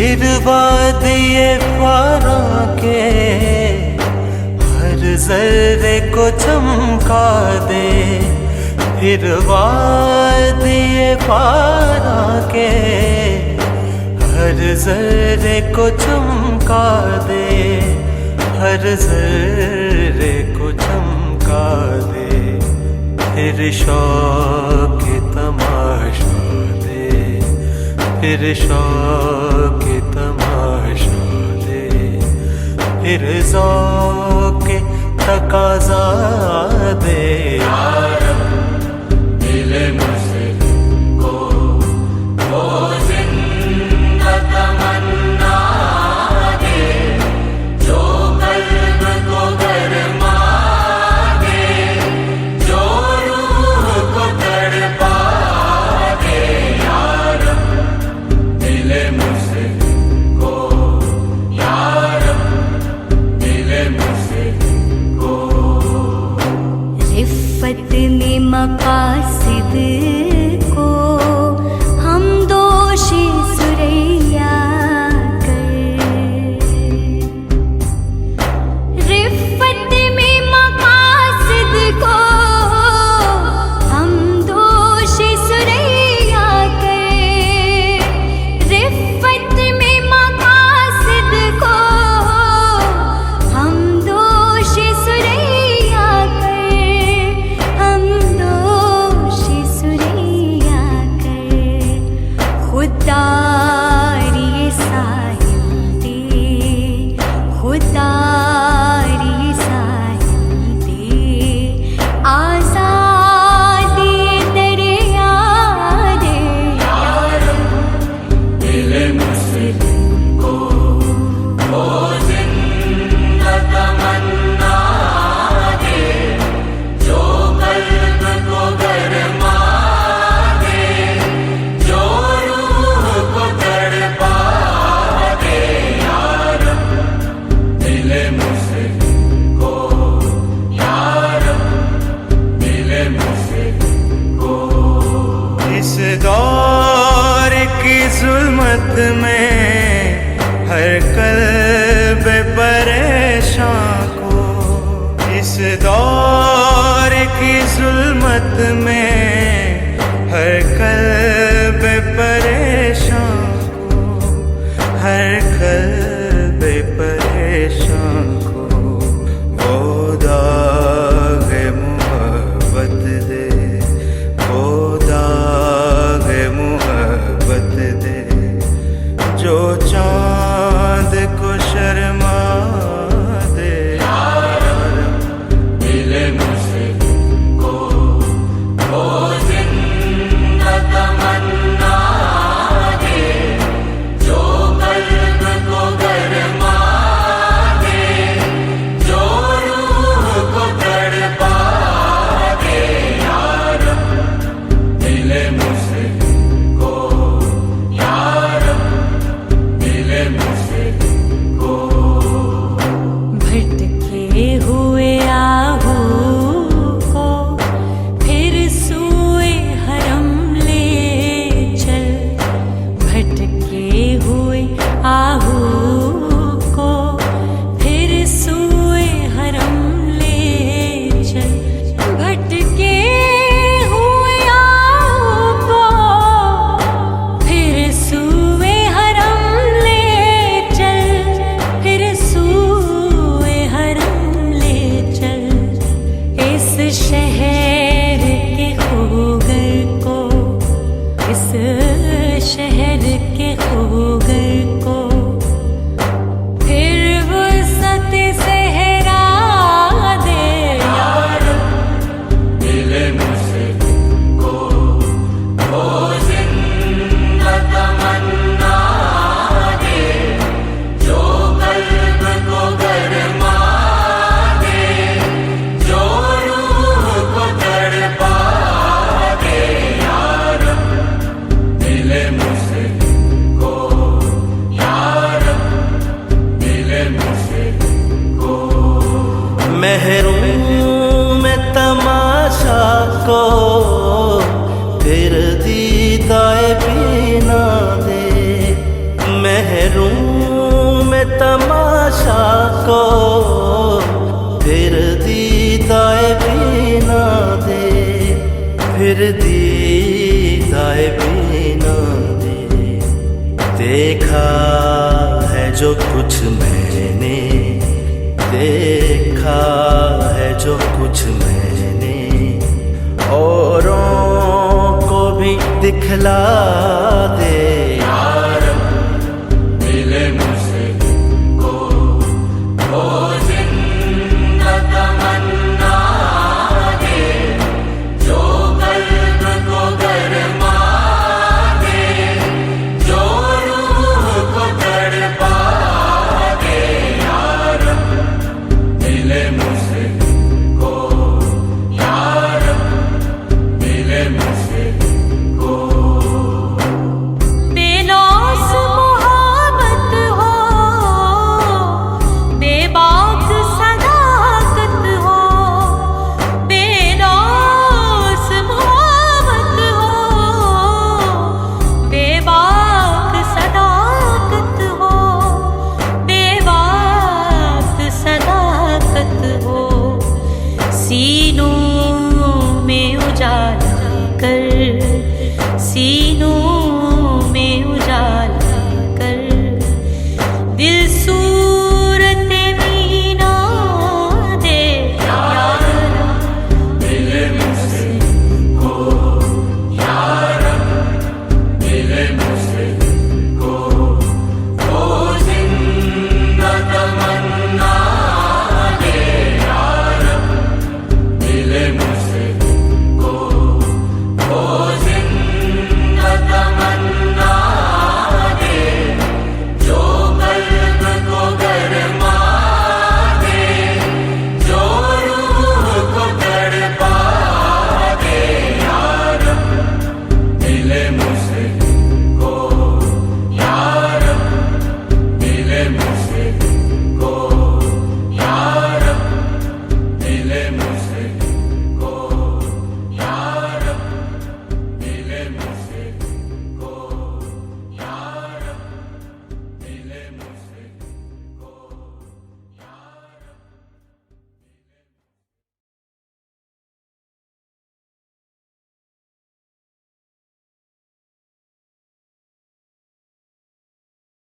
फिर वादिए पारा के हर जर्रे को चमका दे, फिर वादिए पारा के हर जर्रे को चमका दे, हर जर्रे को चमका दे। फिर शौक तमाशा दे, फिर शौक तमाशा दे, फिर ज़ौक़ तकाज़ा दे। दिल मुझको वो ज़िंदा तमन्ना दे, जो कल्ब को गरमा दे, जो रूह को तड़पा दे। यार दिल मुझको, यार दिल मुझको। रिफ़्फ़त में मक़ासिद को हम दोषी सुरैया कर, रिफ़्फ़त में मक़ासिद को हम दोषी सुरैया कर, रिफ़्फ़त में मक़ासिद को हम दोषी सुरैया कर, हम दोषी सुरैया कर। खुदारी साहिल दे, खुदारी साहिल दे, आज़ादी दरिया दे। यार दिल मुझको वो ज़िंदा तमन्ना दे, जो कल्ब को गरमा दे, जो रूह को तड़पा दे। यार दिल मुझको, यार दिल मुझको। इस दौर की जुल्मत में हर कल्ब परेशान को, इस दौर की जुल्मत में हर कल्ब परेशान को, हर कल्ब परेशान को वो दाग मोहब्बत दे, वो दाग मोहब्बत दे, जो चाँद को शर्मा दे। दिल मुझको वो ज़िंदा तमन्ना दे, जो कल्ब को गरमा दे, जो रूह को तड़पा दे। यार दिल मुझको, यार दिल ठहरूं मैं तमाशा को, फिर दीदाए भी ना दे, फिर दीदाए भी ना दे। देखा है जो कुछ मैंने, देखा है जो कुछ मैंने, औरों को भी दिखला दे।